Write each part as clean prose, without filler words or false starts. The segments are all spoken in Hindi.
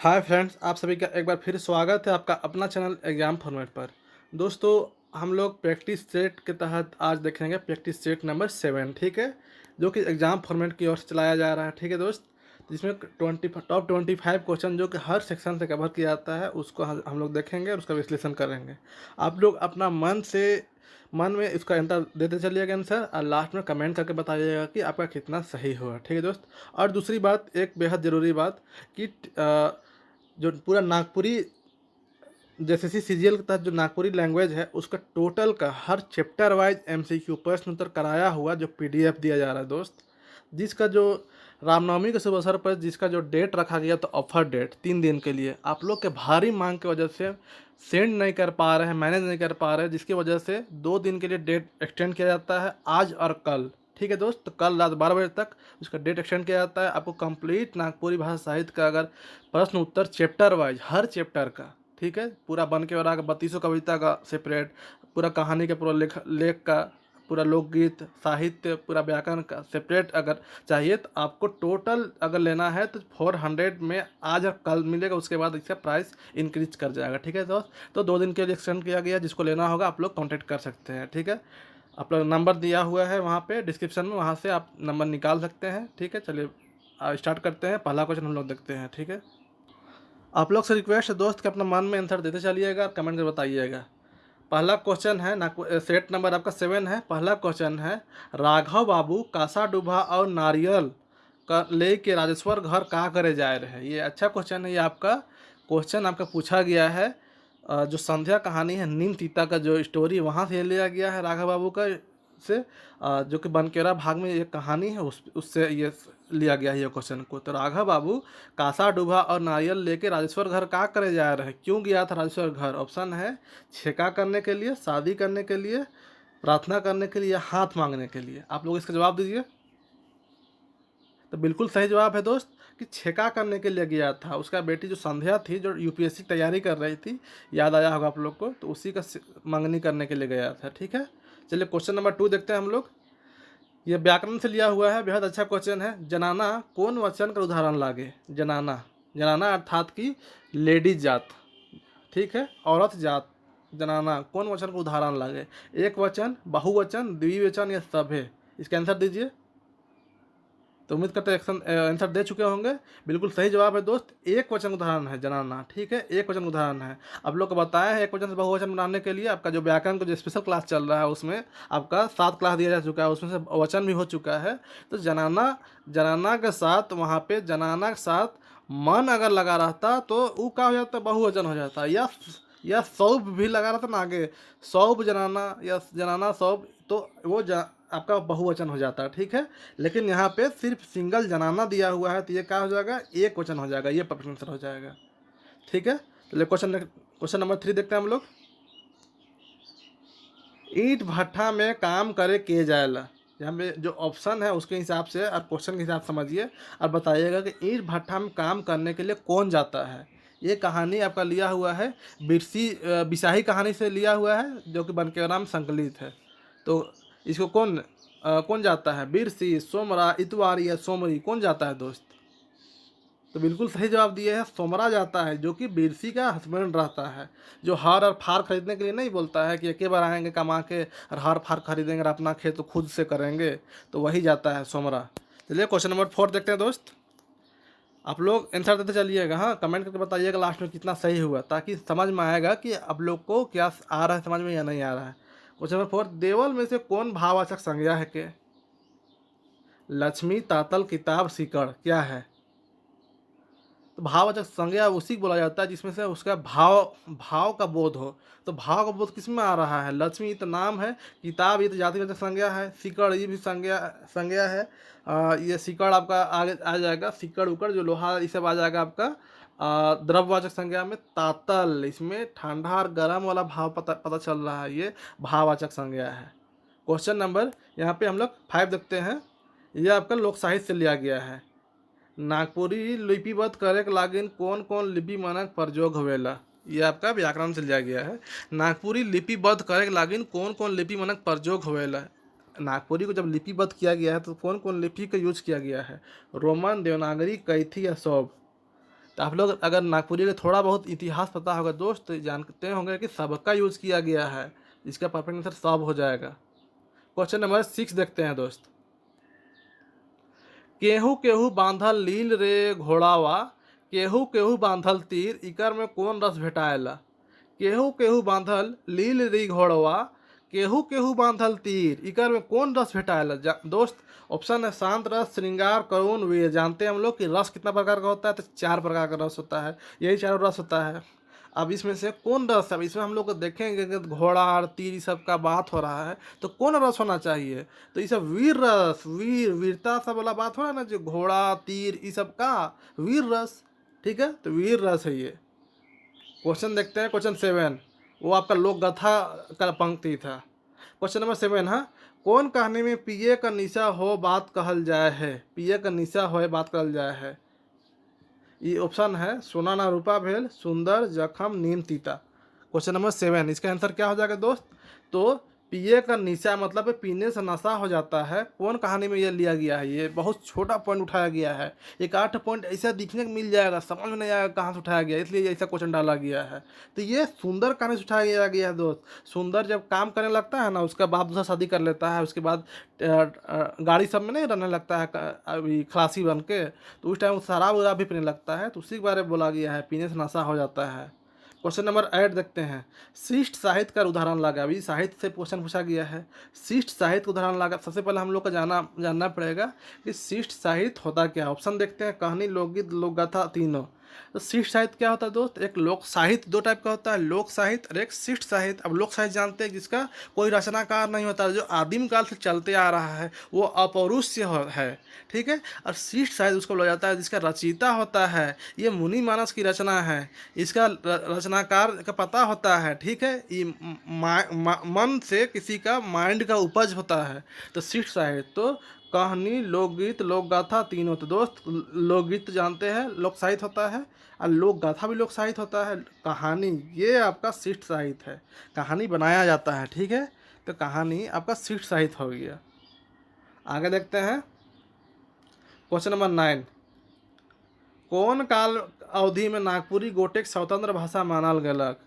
हाय फ्रेंड्स, आप सभी का एक बार फिर स्वागत है आपका अपना चैनल एग्जाम फॉर्मेट पर। दोस्तों, हम लोग प्रैक्टिस सेट के तहत आज देखेंगे प्रैक्टिस सेट नंबर 7, ठीक है, जो कि एग्जाम फॉर्मेट की ओर से चलाया जा रहा है, ठीक है दोस्त। जिसमें टॉप 25 क्वेश्चन जो कि हर सेक्शन से कवर किया जाता है उसको हम लोग देखेंगे और उसका विश्लेषण करेंगे। आप लोग अपना मन में इसका आंसर देते चलिएगा आंसर, और लास्ट में कमेंट करके बताइएगा कि आपका कितना सही हुआ, ठीक है दोस्त। और दूसरी बात, एक बेहद ज़रूरी बात कि जो पूरा नागपुरी जैसे सीजीएल के तहत जो नागपुरी लैंग्वेज है उसका टोटल का हर चैप्टर वाइज एमसीक्यू प्रश्न उत्तर कराया हुआ जो पीडीएफ दिया जा रहा है दोस्त, जिसका जो रामनवमी के शुभ अवसर पर जिसका जो डेट रखा गया तो ऑफर डेट 3 दिन के लिए आप लोग के भारी मांग की वजह से सेंड नहीं कर पा रहे हैं, मैनेज नहीं कर पा रहे हैं, जिसकी वजह से 2 दिन के लिए डेट एक्सटेंड किया जाता है, आज और कल। ठीक है दोस्त, तो कल रात 12 बजे तक उसका डेट एक्सटेंड किया जाता है। आपको कंप्लीट नागपुरी भाषा साहित्य का अगर प्रश्न उत्तर चैप्टर वाइज हर चैप्टर का, ठीक है, पूरा बन के और आगे 3200 कविता का सेपरेट, पूरा कहानी का पूरा लेख का, पूरा लोकगीत साहित्य, पूरा व्याकरण का सेपरेट अगर चाहिए तो आपको टोटल अगर लेना है तो 400 में आज और कल मिलेगा। उसके बाद इसका प्राइस इंक्रीज कर जाएगा, ठीक है दोस्त। तो 2 दिन के लिए एक्सटेंड किया गया, जिसको लेना होगा आप लोग कॉन्टैक्ट कर सकते हैं, ठीक है। आप लोग नंबर दिया हुआ है वहाँ पे डिस्क्रिप्शन में, वहाँ से आप नंबर निकाल सकते हैं, ठीक है। चलिए स्टार्ट करते हैं। पहला क्वेश्चन हम लोग देखते हैं, ठीक है। आप लोग से रिक्वेस्ट है दोस्त कि अपना मन में आंसर देते चलिएगा, कमेंट कर बताइएगा। पहला क्वेश्चन है सेट नंबर आपका 7 है। पहला क्वेश्चन है, राघव बाबू कासा डूबा और नारियल का ले के राजेश्वर घर का करे जा रहे हैं। ये अच्छा क्वेश्चन है। ये आपका क्वेश्चन आपका पूछा गया है जो संध्या कहानी है नीम तीता का जो स्टोरी वहाँ से लिया गया है राघव बाबू का से, जो कि बनकेरा भाग में ये कहानी है उससे ये लिया गया है ये क्वेश्चन को। तो राघव बाबू कासा डूबा और नारियल लेके राजेश्वर घर का करे जा रहे हैं। क्यों गया था राजेश्वर घर? ऑप्शन है छेका करने के लिए, शादी करने के लिए, प्रार्थना करने के लिए, हाथ मांगने के लिए। आप लोग इसका जवाब दीजिए। तो बिल्कुल सही जवाब है दोस्त कि छेका करने के लिए गया था। उसका बेटी जो संध्या थी जो यूपीएससी की तैयारी कर रही थी, याद आया होगा आप लोग को, तो उसी का मंगनी करने के लिए गया था, ठीक है। चलिए क्वेश्चन नंबर 2 देखते हैं हम लोग। ये व्याकरण से लिया हुआ है, बेहद अच्छा क्वेश्चन है। जनाना कौन वचन का उदाहरण लागे? जनाना, जनाना अर्थात की लेडीज जात, ठीक है, औरत जात। जनाना कौन वचन का उदाहरण लागे? एक वचन, बहुवचन, द्विवचन या सभे? इसका आंसर दीजिए। तो उम्मीद करते हैं आंसर दे चुके होंगे। बिल्कुल सही जवाब है दोस्त, एक वचन उदाहरण है जनाना, ठीक है, एक वचन उदाहरण है। आप लोग को बताया है एक वचन से बहुवचन बनाने के लिए आपका जो व्याकरण का जो स्पेशल क्लास चल रहा है उसमें आपका 7 क्लास दिया जा चुका है, उसमें से वचन भी हो चुका है। तो जनाना, जनाना के साथ वहाँ पे जनाना के साथ मन अगर लगा रहता तो वो क्या हो जाता? बहुवचन हो जाता। या सौभ भी लगा रहता ना आगे, सौभ जनाना या जनाना सौभ, तो वो आपका बहुवचन हो जाता है, ठीक है। लेकिन यहाँ पे सिर्फ सिंगल जनाना दिया हुआ है तो ये क्या हो जाएगा? एक वचन हो जाएगा, ये परफेक्ट आंसर हो जाएगा, ठीक है। चलिए क्वेश्चन नंबर 3 देखते हैं हम लोग। ईंट भट्ठा में काम करे के जाएला। यहाँ पे जो ऑप्शन है उसके हिसाब से और क्वेश्चन के हिसाब से समझिए और बताइएगा कि ईंट भट्ठा में काम करने के लिए कौन जाता है। ये कहानी आपका लिया हुआ है बिसाही कहानी से लिया हुआ है जो कि बनकेरा में संकलित है। तो इसको कौन जाता है? बिरसी, सोमरा, इतवारी या सोमरी, कौन जाता है दोस्त? तो बिल्कुल सही जवाब दिए है, सोमरा जाता है, जो कि बिरसी का हस्बैंड रहता है, जो हार और फार खरीदने के लिए नहीं बोलता है कि एक बार आएंगे कमा के और हार फार खरीदेंगे और अपना खेत तो खुद से करेंगे, तो वही जाता है सोमरा। चलिए क्वेश्चन नंबर 4 देखते हैं दोस्त। आप लोग आंसर देते चलिएगा, हाँ, कमेंट करके बताइएगा लास्ट में कितना सही हुआ, ताकि समझ में आएगा कि आप लोग को क्या आ रहा है समझ में या नहीं आ रहा है। क्वेश्चन नंबर 4, देवल में से कौन भाववाचक संज्ञा है के? लक्ष्मी, तातल, किताब, सीकड़, क्या है? तो भाववाचक संज्ञा उसी को बोला जाता है जिसमें से उसका भाव भाव का बोध हो। तो भाव का बोध किस में आ रहा है? लक्ष्मी तो नाम है, किताब ये तो जातिवाचक संज्ञा है, सिकड़ ये भी संज्ञा संज्ञा है। ये सिकड़ आपका आगे आ जाएगा, सिकड़ उकड़ जो लोहा ये सब आ जाएगा आपका द्रव्यवाचक संज्ञा में। तातल, इसमें ठंडा और गर्म वाला भाव पता चल रहा है, ये भाववाचक संज्ञा है। क्वेश्चन नंबर यहाँ पे हम लोग 5 देखते हैं। ये आपका लोक साहित्य से लिया गया है। नागपुरी लिपिबद्ध करे के लागिन कौन कौन लिपि मानक प्रयोग होवेला? ये आपका व्याकरण से लिया गया है। नागपुरी लिपिबद्ध करे के लागिन कौन कौन लिपि मानक प्रयोग होवेला? नागपुरी को जब लिपिबद्ध किया गया है तो कौन कौन लिपि का यूज किया गया है? रोमन, देवनागरी, कैथी या सौभ? तो आप लोग अगर नागपुरी का थोड़ा बहुत इतिहास पता होगा दोस्त तो जानते होंगे कि सबका यूज़ किया गया है। इसका परफेक्ट आंसर सब हो जाएगा। क्वेश्चन नंबर 6 देखते हैं दोस्त। केहू केहू बांधल लील रे घोड़ावा, केहू केहू बांधल तीर, इकर में कौन रस भेटाएला। केहू केहू बांधल लील री घोड़वा, केहू केहू बांधल तीर, इकर में कौन रस भेटाएला। दोस्त ऑप्शन है शांत रस, श्रृंगार, करुण, वीर। जानते हैं हम लोग कि रस कितना प्रकार का होता है, तो 4 प्रकार का रस होता है, यही चारों रस होता है। अब इसमें से कौन रस है, अब इसमें हम लोग को देखेंगे कि घोड़ा और तीर इस सब का बात हो रहा है, तो कौन रस होना चाहिए। तो ये सब वीर रस, वीरता सब वाला बात हो रहा है ना, जो घोड़ा तीर इस सब का वीर रस। ठीक है, तो वीर रस है ये। क्वेश्चन देखते हैं क्वेश्चन 7, वो आपका लोक गाथा का पंक्ति था। क्वेश्चन नंबर 7 है, कौन कहानी में पिए का निशा हो बात कहल जाए है। पिए का निशा हो बात कहल जाए है। ये ऑप्शन है सोना ना रूपा भेल, सुंदर, जखम, नीम तीता। क्वेश्चन नंबर 7 इसका आंसर क्या हो जाएगा दोस्त। तो पिए का निशा मतलब पीने से नशा हो जाता है, कौन कहानी में ये लिया गया है। ये बहुत छोटा पॉइंट उठाया गया है, एक 8 पॉइंट ऐसा दिखने को मिल जाएगा, समझ में नहीं आएगा कहाँ से उठाया गया, इसलिए ऐसा क्वेश्चन डाला गया है। तो ये सुंदर कहानी से उठाया गया है दोस्त। सुंदर जब काम करने लगता है ना, उसका बाप दूसरा शादी कर लेता है, उसके बाद गाड़ी सब में नहीं रहने लगता है अभी खलासी बन के, तो उस टाइम शराब वराब भी पीने लगता है, तो उसी के बारे में बोला गया है, पीने से नशा हो जाता है। क्वेश्चन नंबर 8 देखते हैं। शिष्ट साहित्य का उदाहरण लगा, अभी साहित्य से क्वेश्चन पूछा गया है। शिष्ट साहित्य का उदाहरण लगा, सबसे पहले हम लोग को जानना पड़ेगा कि शिष्ट साहित्य होता क्या है। ऑप्शन देखते हैं, कहानी, लोकगीत, लोकगाथा, तीनों। तो शिष्ट साहित्य क्या होता है दोस्त। एक लोक साहित्य, 2 टाइप का होता है, लोक साहित्य और एक शिष्ट साहित्य। अब लोक साहित्य जानते हैं जिसका कोई रचनाकार नहीं होता, जो आदिम काल से चलते आ रहा है, वो अपौरुष्य है। ठीक है, और शिष्ट साहित्य उसको बोला जाता है जिसका रचयिता होता है, ये मुनि मानस की रचना है, इसका रचनाकार का पता होता है। ठीक है, ये मन से किसी का माइंड का उपज होता है। तो शिष्ट साहित्य तो कहानी, लोकगीत, लोकगाथा, तीनों। तो दोस्त लोकगीत जानते हैं लोक साहित्य होता है, और लोकगाथा भी लोक साहित्य होता है। कहानी ये आपका शिष्ट साहित्य है, कहानी बनाया जाता है। ठीक है, तो कहानी आपका शिष्ट साहित्य हो गया। आगे देखते हैं क्वेश्चन नंबर 9, कौन काल अवधि में नागपुरी गोटेक स्वतंत्र भाषा मानल गलक।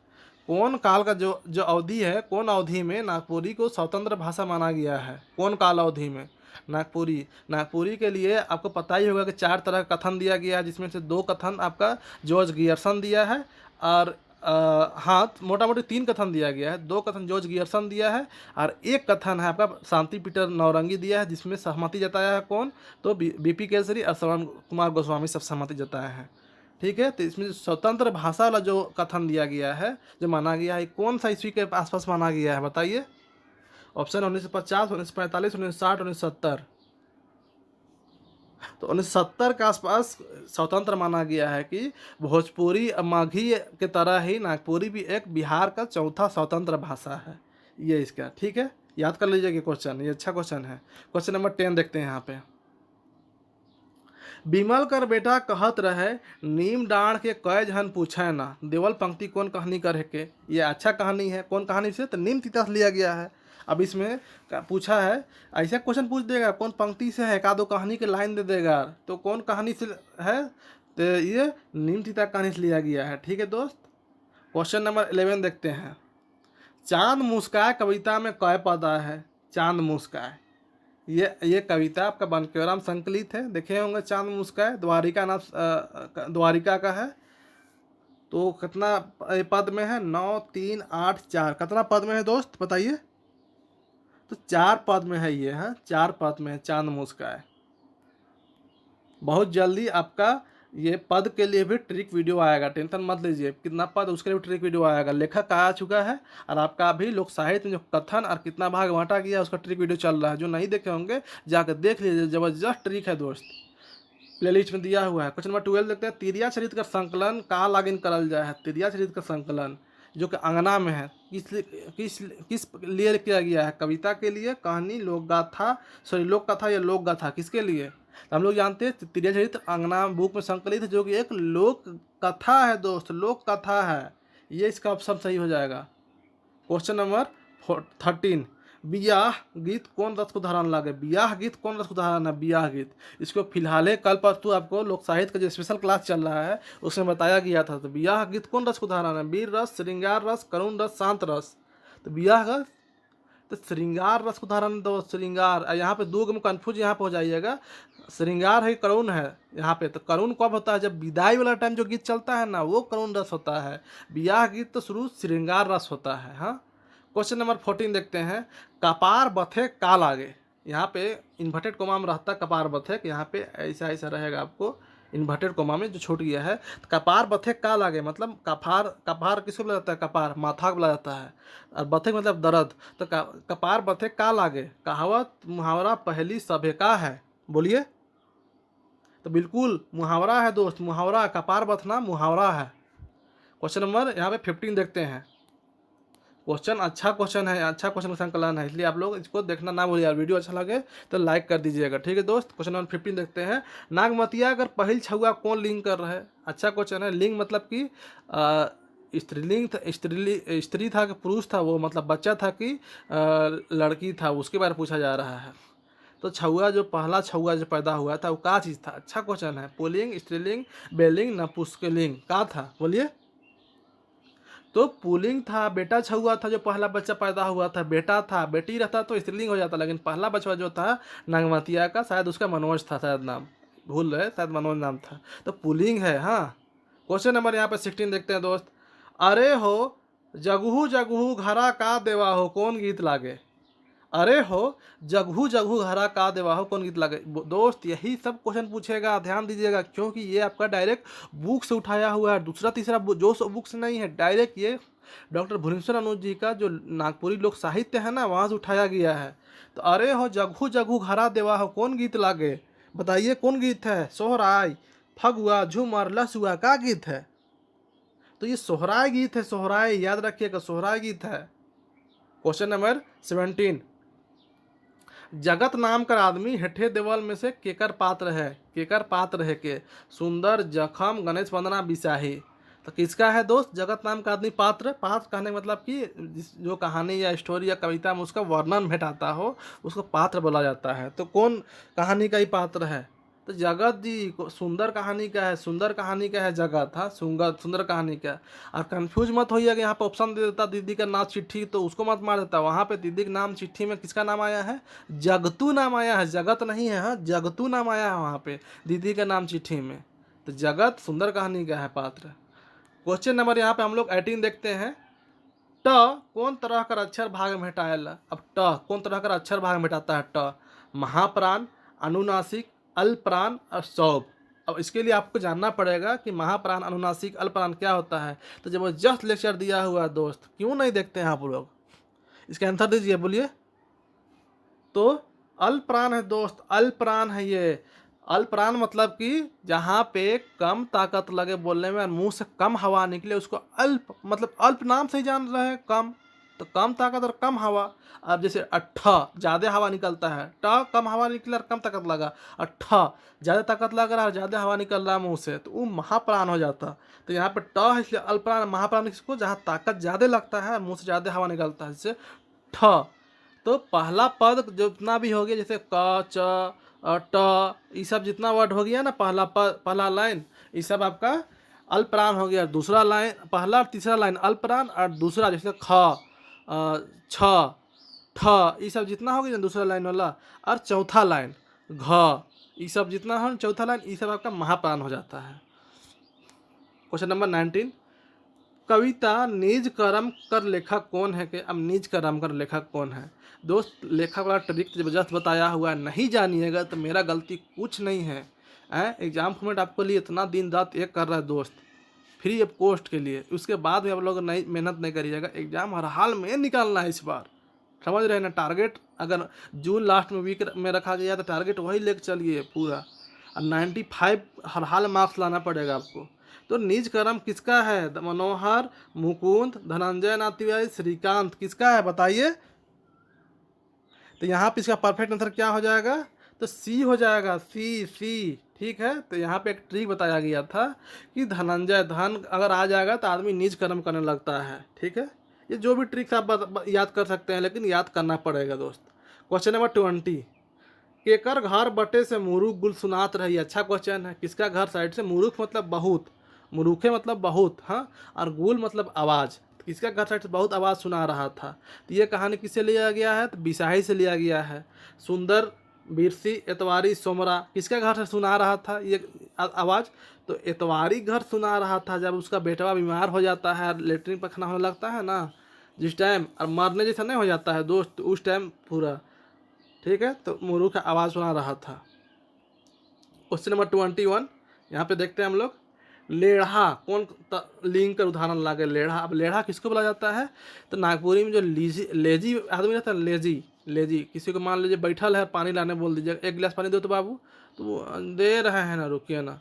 कौन काल का जो जो अवधि है, कौन अवधि में नागपुरी को स्वतंत्र भाषा माना गया है, कौन काल अवधि में। नागपुरी के लिए आपको पता ही होगा कि 4 तरह का कथन दिया गया है, जिसमें से 2 कथन आपका जॉर्ज गियर्सन दिया है, और हाँ मोटा मोटी 3 कथन दिया गया है। 2 कथन जॉर्ज गियर्सन दिया है, और 1 कथन है आपका शांति पीटर नौरंगी दिया है, जिसमें सहमति जताया है कौन, तो बीपी केसरी और श्रवण कुमार गोस्वामी सब सहमति जताए हैं। ठीक है, तो इसमें स्वतंत्र भाषा वाला जो कथन दिया गया है, जो माना गया है, कौन सा ईस्वी के आसपास माना गया है बताइए। ऑप्शन 1950, 1945, 1960, 1970। तो 1970 के आसपास स्वतंत्र माना गया है कि भोजपुरी माघी के तरह ही नागपुरी भी एक बिहार का चौथा स्वतंत्र भाषा है, ये इसका। ठीक है, याद कर लीजिएगा क्वेश्चन, ये अच्छा क्वेश्चन है। क्वेश्चन नंबर 10 देखते हैं यहाँ पे। बिमल कर बेटा कहत रहे, नीम डाँड़ के कई जन पूछे ना। देवल पंक्ति कौन कहानी कर के, ये अच्छा कहानी है, कौन कहानी से, तो नीम तीता से लिया गया है। अब इसमें पूछा है, ऐसा क्वेश्चन पूछ देगा कौन पंक्ति से है, 1-2 कहानी के लाइन दे देगा, तो कौन कहानी से है, तो ये नीम तीता कहानी से लिया गया है। ठीक है दोस्त, क्वेश्चन नंबर 11 देखते हैं। चांद मुस्काए कविता में कै पद है। चांद मुस्काए, ये कविता आपका बंकिमचंद्र संकलित है, देखे होंगे। चांद मुस्काए द्वारिका नाम द्वारिका का है। तो कितना पद में है, 9, 3, 8, 4, कितना पद में है दोस्त बताइए। तो 4 पद में है ये, है 4 पद में है चांद मुस्काए। बहुत जल्दी आपका ये पद के लिए भी ट्रिक वीडियो आएगा, टेंशन मत लीजिए, कितना पद उसके लिए भी ट्रिक वीडियो आएगा। लेखक आ चुका है, और आपका अभी लोक साहित्य में जो कथन और कितना भाग बांटा गया उसका ट्रिक वीडियो चल रहा है, जो नहीं देखे होंगे जाकर देख लीजिए, जबरदस्त ट्रिक है दोस्त, प्लेलिस्ट में दिया हुआ है। क्वेश्चन नंबर 12 देखते हैं। तिरिया चरित्र का संकलन कहाँ लागिन करल जाए है। तिरिया चरित्र का संकलन जो कि अंगना में है, किस लिए किया गया है, कविता के लिए, कहानी, लोकगाथा, सॉरी लोक कथा या लोक गाथा, किसके लिए। तो हम लोग जानते हैं तिरिया चरित्र अंगना बुक में संकलित है, जो कि एक लोक कथा है दोस्त, लोक कथा है, ये इसका ऑप्शन सही हो जाएगा। क्वेश्चन नंबर 13, बियाह गीत कौन रस को धारण लागे, बियाह गीत कौन रस को धारण है, बियाह गीत। इसको फिलहाल कल परसों आपको लोक साहित्य का जो स्पेशल क्लास चल रहा है उसमें बताया गया था। तो बियाह गीत कौन रस को धारण है, वीर रस, श्रृंगार रस, करुण रस, शांत रस। तो बियाह का तो श्रृंगार रस को धारण दो, श्रृंगार। यहाँ पे दो में कन्फ्यूज यहाँ पे हो जाइएगा, श्रृंगार है करुण है यहाँ पे। तो करुण कब होता है, जब विदाई वाला टाइम जो गीत चलता है ना वो करुण रस होता है। बियाह गीत तो शुरू श्रृंगार रस होता है। हाँ, क्वेश्चन नंबर 14 देखते हैं। कपार बथे काल आगे, यहाँ पे इन्वर्टेड कोमा में रहता है कपार बथे, यहाँ पे ऐसा ऐसा रहेगा आपको इन्वर्टेड कोमा में जो छूट गया है। तो कपार बथे काल आगे मतलब कपार, कपार किसको बोला जाता है, कपार माथा को बोला जाता है, और बथे मतलब दर्द। तो कपार बथे काल आगे कहावत मुहावरा पहली सभे का है, बोलिए। तो बिल्कुल मुहावरा है दोस्त, मुहावरा, कपार बथना मुहावरा है। क्वेश्चन नंबर यहाँ पे 15 देखते हैं। क्वेश्चन अच्छा क्वेश्चन है, अच्छा क्वेश्चन संकलन है, इसलिए आप लोग इसको देखना ना भूलिए। यार वीडियो अच्छा लगे तो लाइक कर दीजिएगा, ठीक है दोस्त। क्वेश्चन नंबर 15 देखते हैं। नागमतिया अगर पहिल छुआ कौन लिंग कर रहा है। अच्छा क्वेश्चन है। लिंग मतलब कि स्त्रीलिंग था, स्त्री था कि पुरुष था, वो मतलब बच्चा था कि लड़की था, उसके बारे में पूछा जा रहा है। तो छुआ जो पहला छुआ जो पैदा हुआ था वो क्या चीज़ था। अच्छा क्वेश्चन है। पुल्लिंग, स्त्रीलिंग, बेलिंग, नपुंसकलिंग का था, बोलिए। तो पुलिंग था, बेटा छुआ था, जो पहला बच्चा पैदा हुआ था बेटा था। बेटी रहता तो स्त्रीलिंग हो जाता, लेकिन पहला बच्चा जो था नागमतिया का, शायद उसका मनोज था, शायद नाम भूल रहे, शायद मनोज नाम था, तो पुलिंग है। हाँ, क्वेश्चन नंबर यहाँ पे 16 देखते हैं दोस्त। अरे हो जगहू जगहू घरा का देवा हो कौन गीत लागे। अरे हो जगहू जगहू घरा का देवा हो कौन गीत लगे। दोस्त यही सब क्वेश्चन पूछेगा, ध्यान दीजिएगा, क्योंकि ये आपका डायरेक्ट बुक से उठाया हुआ है। दूसरा तीसरा जो बुक से नहीं है, डायरेक्ट ये डॉक्टर भुवनेश्वर अनुज जी का जो नागपुरी लोक साहित्य है ना वहाँ से उठाया गया है। तो अरे हो जगहू जगहू घरा देवा हो कौन गीत लागे, बताइए कौन गीत है। सोहराय, फगुआ, झूमर, लसुआ का गीत है। तो ये सोहराय गीत है, सोहराय, याद रखिएगा सोहराय गीत है। Question number 17। जगत नाम कर आदमी हेठे देवल में से केकर पात्र है, केकर पात्र है के। सुंदर, जखम, गणेश वंदना, बिसाही। तो किसका है दोस्त जगत नाम का आदमी पात्र। पात्र कहने का मतलब कि जो कहानी या स्टोरी या कविता में उसका वर्णन भेटाता हो उसको पात्र बोला जाता है। तो कौन कहानी का ही पात्र है, तो जगत जी। सुंदर कहानी का है, सुंदर कहानी का है जगत। हाँ, सुंदर कहानी का। और कंफ्यूज मत होइएगा, यहाँ पे ऑप्शन दे देता दीदी का नाम चिट्ठी, तो उसको मत मार देता। वहाँ पे दीदी का नाम चिट्ठी में किसका नाम आया है, जगतू नाम आया है, जगत नहीं है। हाँ, जगतू नाम आया है वहाँ पे दीदी का नाम चिट्ठी में। तो जगत सुंदर कहानी का है पात्र। क्वेश्चन नंबर यहाँ पे हम लोग 18 देखते हैं। ट कौन तरह का अक्षर भाग में हटाएला। अब ट कौन तरह का अक्षर भाग में हटाता है। ट महाप्राण, अनुनासिक, अल्पप्राण और सौभ। अब इसके लिए आपको जानना पड़ेगा कि महाप्राण, अनुनासिक, अल्पप्राण क्या होता है। तो जबरदस्त लेक्चर दिया हुआ है दोस्त, क्यों नहीं देखते हैं आप लोग। इसका आंसर दीजिए, बोलिए। तो अल्पप्राण है दोस्त, अल्पप्राण है ये। अल्पप्राण मतलब कि जहाँ पे कम ताकत लगे बोलने में और मुंह से कम हवा निकले उसको अल्प, मतलब अल्प नाम से ही जान रहे हैं, कम। तो कम ताकत और कम हवा। अब जैसे अट्ठा ज़्यादा हवा निकलता है, ट कम हवा निकला और कम ताकत लगा, अट्ठा ज़्यादा ताकत लग रहा है और ज़्यादा हवा निकल रहा है मुंह से, तो वो महाप्राण हो जाता। तो यहाँ पे ट है इसलिए अल्पप्राण। महाप्राण किसको, जहाँ ताकत ज़्यादा लगता है मुंह से ज़्यादा हवा निकलता है, जैसे ठ। तो पहला पद जितना भी हो गया, जैसे क, च, ट, ये सब जितना वर्ड हो गया ना, पहला पद, पहला लाइन, ये सब आपका अल्पप्राण हो गया। दूसरा लाइन, पहला और तीसरा लाइन अल्पप्राण, और दूसरा जैसे ख, छ, ठ, ये सब जितना हो गया दूसरा लाइन वाला, और चौथा लाइन घ, ये सब जितना हो चौथा लाइन, ये सब आपका महाप्राण हो जाता है। Question number 19। कविता निज कर्म कर लेखक कौन है के। अब निज कर्म कर लेखक कौन है दोस्त, लेखक वाला ट्रिक जबरदस्त बताया हुआ है, नहीं जानिएगा तो मेरा गलती कुछ नहीं है। एग्जाम फॉर्मेट आपको लिए इतना दिन रात एक कर रहा है दोस्त, फ्री ऑफ कॉस्ट के लिए। उसके बाद भी आप लोग नहीं मेहनत नहीं करिएगा, एग्जाम हर हाल में निकालना है इस बार, समझ रहे हैं ना। टारगेट अगर जून लास्ट में वीक में रखा गया तो टारगेट वही लेकर चलिए पूरा, और 95 हर हाल मार्क्स लाना पड़ेगा आपको। तो निज कर्म किसका है, मनोहर, मुकुंद, धनंजय नाथ तिवारी, श्रीकांत, किसका है बताइए। तो यहाँ पे इसका परफेक्ट आंसर क्या हो जाएगा, तो सी हो जाएगा, सी। ठीक है। तो यहाँ पे एक ट्रिक बताया गया था कि धनंजय, धन अगर आ जाएगा तो आदमी निज कर्म करने लगता है, ठीक है। ये जो भी ट्रिक्स आप याद कर सकते हैं, लेकिन याद करना पड़ेगा दोस्त। क्वेश्चन नंबर 20, केकर घर बटे से मुरुख गुल सुनात रही। अच्छा क्वेश्चन है। किसका घर साइड से, मुरुख मतलब बहुत, मुरुखे मतलब बहुत, हाँ, और गुल मतलब आवाज़। किसका घर साइड से बहुत आवाज़ सुना रहा था। तो ये कहानी किससे लिया गया है, तो बिसाही से लिया गया है। सुंदर बिरसी एतवारी सोमरा, किसका घर से सुना रहा था ये आवाज़, तो एतवारी घर सुना रहा था। जब उसका बेटवा बीमार हो जाता है, लेटरिन पखना होने लगता है ना जिस टाइम, और मरने जैसा नहीं हो जाता है दोस्त, उस टाइम पूरा, ठीक है, तो मुरुख का आवाज़ सुना रहा था। क्वेश्चन नंबर 21, यहाँ पे देखते हैं हम लोग, लेढ़ा कौन लिंग का उदाहरण लागे। लेढ़ा, अब लेढ़ा किसको बोला जाता है, तो नागपुरी में जो लेजी आदमी रहता है, लेजी लेजी, किसी को मान लीजिए बैठल है, पानी लाने बोल दीजिए, एक गिलास पानी दो तो बाबू, तो वो दे रहे हैं ना, रुकिए ना,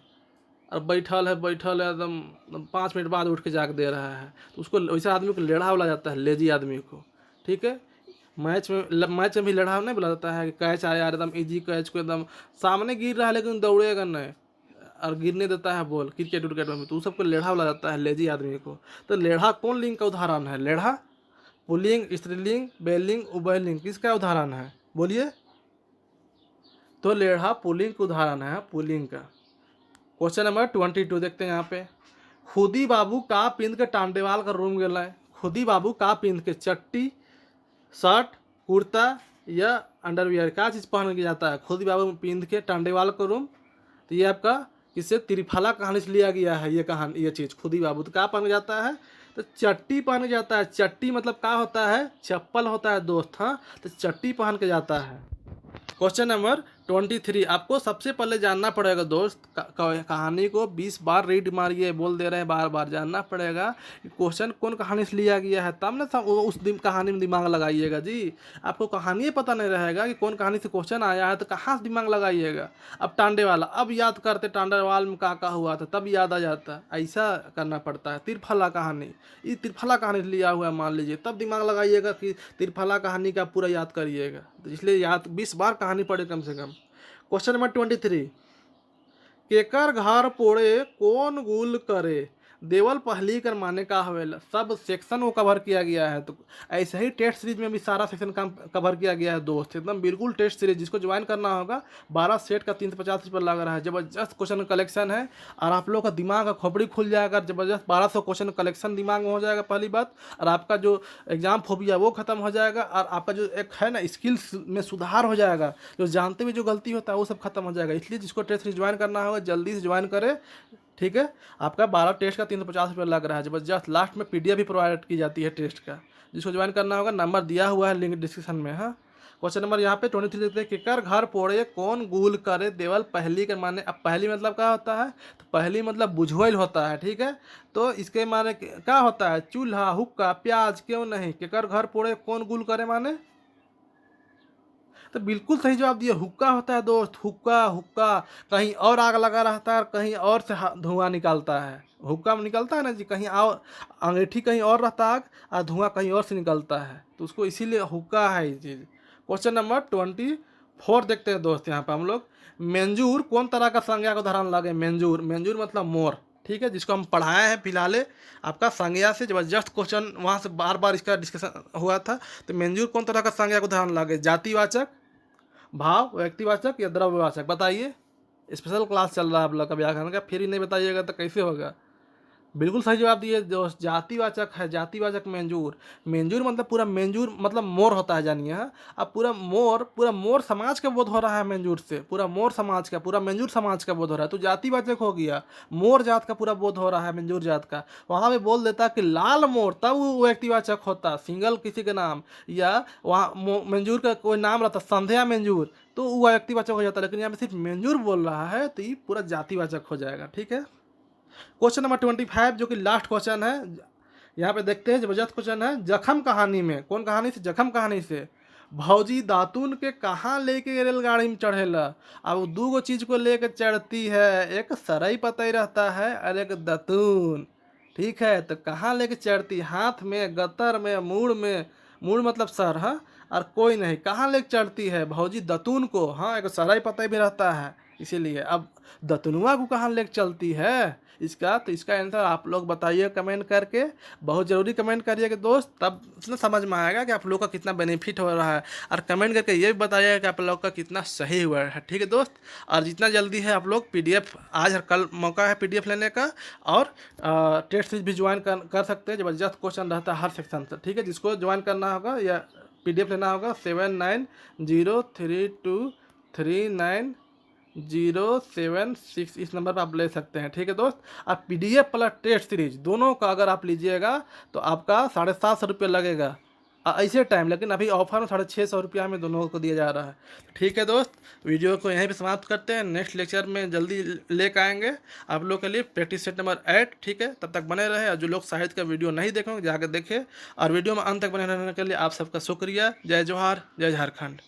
और बैठल है एकदम 5 मिनट बाद उठ के जाके दे रहा है, तो उसको वैसा आदमी को लेढ़ा बोला जाता है, लेजी आदमी को, ठीक है। मैच में भी लेढ़ा नहीं बोला जाता है कि कैच आया एकदम इजी कैच को, एकदम सामने गिर रहा है लेकिन दौड़ेगा नहीं और गिरने देता है बॉल, क्रिकेट उर्केट में, तो सबको लेढ़ा बोला जाता है, लेजी आदमी को। तो लेढ़ा कौन लिंग का उदाहरण है, लेढ़ा पुल्लिंग, स्त्रीलिंग, बेलिंग, उभयलिंग, किसका उदाहरण है, बोलिए। तो लेढ़ा पुल्लिंग का उदाहरण है, पुल्लिंग का। क्वेश्चन नंबर 22 देखते हैं यहाँ पे, खुदी बाबू का पिंद के टांडेवाल का रूम गए। खुदी बाबू का पिंद के चट्टी, शर्ट, कुर्ता या अंडरवियर, क्या चीज़ पहन के जाता है खुदी बाबू पिंद के टांडेवाल का रूम। तो ये आपका किससे, त्रिफला कहानी से लिया गया है ये कहानी, ये चीज़ खुदी बाबू तो क्या पहन के जाता है, तो चट्टी पहन के जाता है। चट्टी मतलब क्या होता है, चप्पल होता है दोस्त, हाँ, तो चट्टी पहन के जाता है। क्वेश्चन नंबर 23, आपको सबसे पहले जानना पड़ेगा दोस्त, कहानी को 20 बार रीड मारिए, बोल दे रहे हैं बार बार, जानना पड़ेगा कि क्वेश्चन कौन कहानी से लिया गया है, तब ना उस दिन कहानी में दिमाग लगाइएगा जी। आपको कहानी पता नहीं रहेगा कि कौन कहानी से क्वेश्चन आया है, तो कहाँ से दिमाग लगाइएगा। अब टांडे वाला, अब याद करते टांडेवाल में का हुआ था, तब याद आ जाता, ऐसा करना पड़ता है। त्रिफला कहानी, ये त्रिफला कहानी से लिया हुआ है मान लीजिए, तब दिमाग लगाइएगा कि त्रिफला कहानी का पूरा याद करिएगा, तो इसलिए याद 20 बार कहानी पढ़े कम से कम। क्वेश्चन नंबर 23, केकर घर पोड़े कौन गुल करे। देवल पहली कर माने का हवेला, सब सेक्शन को कवर किया गया है। तो ऐसे ही टेस्ट सीरीज में भी सारा सेक्शन कवर किया गया है दोस्त, एकदम बिल्कुल टेस्ट सीरीज, जिसको ज्वाइन करना होगा 12 सेट का 350 रुपये लग रहा है। जबरदस्त क्वेश्चन कलेक्शन है, और आप लोग का दिमाग का खोपड़ी खुल जाएगा, जबरदस्त 1200 क्वेश्चन कलेक्शन दिमाग में हो जाएगा पहली बात, और आपका जो एग्जाम फोबिया वो खत्म हो जाएगा, और आपका जो एक है ना स्किल्स में सुधार हो जाएगा, जो जानते हुए जो गलती होता है वो सब खत्म हो जाएगा। इसलिए जिसको टेस्ट सीरीज ज्वाइन करना होगा जल्दी से ज्वाइन करे, ठीक है। आपका 12 टेस्ट का 350 रुपये लग रहा है। जबरदस्त लास्ट में PDF भी प्रोवाइड की जाती है टेस्ट का, जिसको ज्वाइन करना होगा नंबर दिया हुआ है लिंक डिस्क्रिप्शन में, हाँ। क्वेश्चन नंबर यहाँ पे 23 देखते हैं, केकर घर पोड़े कौन गुल करे। देवल पहली के माने, अब पहली मतलब क्या होता है, तो पहली मतलब बुझवैल होता है, ठीक है। तो इसके माने क्या होता है, चूल्हा, हुक्का, प्याज, क्यों नहीं। केकर घर पोड़े कौन गुल करे माने, तो बिल्कुल सही जवाब दिए, हुक्का होता है दोस्त। हुक्का, हुक्का कहीं और आग लगा रहता है, कहीं और से धुआं निकलता है। हुक्का में निकलता है ना जी, कहीं और अंगीठी कहीं और रहता है और धुआं कहीं और से निकलता है, तो उसको इसीलिए हुक्का है ये चीज़। क्वेश्चन नंबर 24 देखते हैं दोस्त, यहाँ पर हम लोग, मेंजूर कौन तरह का संज्ञा का उदाहरण लगे। मेंजूर, मेंजूर मतलब मोर, ठीक है, जिसको हम पढ़ाए हैं फिलहाल आपका संज्ञा से। जबरदस्त क्वेश्चन वहाँ से बार बार इसका डिस्कशन हुआ था। तो मेंजूर कौन तरह का संज्ञा का उदाहरण लगे, जातिवाचक, भाव, व्यक्तिवाचक या द्रव्यवाचक, बताइए। स्पेशल क्लास चल रहा है आप लोग का व्याकरण का, फिर ही नहीं बताइएगा तो कैसे होगा। बिल्कुल सही जवाब दिए दोस्त, जातिवाचक है, जातिवाचक मेंजूर। मेंजूर मतलब पूरा, मेंजूर मतलब मोर होता है जानिए, हाँ। अब पूरा मोर समाज का बोध हो रहा है मेंजूर से, पूरा मोर समाज का, पूरा मेंजूर समाज का बोध हो रहा है, तो जातिवाचक हो गया। मोर जात का पूरा बोध हो रहा है मेंजूर जात का। वहाँ पे बोल देता कि लाल मोर, तब वो व्यक्तिवाचक होता, सिंगल किसी के नाम, या वहाँ मेंजूर का कोई नाम रहता, संध्या मेंजूर, तो वो व्यक्तिवाचक हो जाता। लेकिन यहाँ पे सिर्फ मेंजूर बोल रहा है, तो ये पूरा जातिवाचक हो जाएगा, ठीक है। क्वेश्चन नंबर 25 जो कि लास्ट क्वेश्चन है, यहाँ पे देखते हैं, जबरदस्त क्वेश्चन है। जखम कहानी में, कौन कहानी से, जखम कहानी से, भौजी दातून के कहाँ लेके रेलगाड़ी में चढ़ेला। अब दो गो चीज को लेके चढ़ती है, एक सरई पतई रहता है और एक दातून, ठीक है। तो कहाँ लेके चढ़ती, हाथ में, गतर में, मूड़ में, मूड़ मतलब सर, हाँ, और कोई नहीं, कहाँ लेके चढ़ती है भौजी दातून को, हाँ, एक सरई पतई भी रहता है, इसीलिए अब दतनुआ को कहाँ लेके चलती है इसका, तो इसका आंसर आप लोग बताइए कमेंट करके। बहुत ज़रूरी कमेंट करिएगा दोस्त, तब उसमें समझ में आएगा कि आप लोग का कितना बेनिफिट हो रहा है। और कमेंट करके ये भी बताइएगा कि आप लोग का कितना सही हुआ है, ठीक है दोस्त। और जितना जल्दी है आप लोग पीडीएफ, आज और कल मौका है पीडीएफ लेने का। और टेस्ट सीरीज भी ज्वाइन कर सकते हैं, जबरदस्त क्वेश्चन रहता है हर सेक्शन से, ठीक है। जिसको ज्वाइन करना होगा या पीडीएफ लेना होगा 7903239076 इस नंबर पर आप ले सकते हैं, ठीक है दोस्त। आप पीडीएफ प्लस टेस्ट सीरीज दोनों का अगर आप लीजिएगा तो आपका 750 रुपये लगेगा ऐसे टाइम, लेकिन अभी ऑफर में 650 रुपया में दोनों को दिया जा रहा है, ठीक है दोस्त। वीडियो को यहीं पे समाप्त करते हैं, नेक्स्ट लेक्चर में जल्दी लेकर आएंगे आप लोग के लिए प्रैक्टिस सेट नंबर 8, ठीक है। तब तक बने रहे, और जो लोग साहित्य का वीडियो नहीं देखेंगे जाकर देखें। और वीडियो में अंत तक बने रहने के लिए आप सबका शुक्रिया। जय जोहार, जय झारखंड।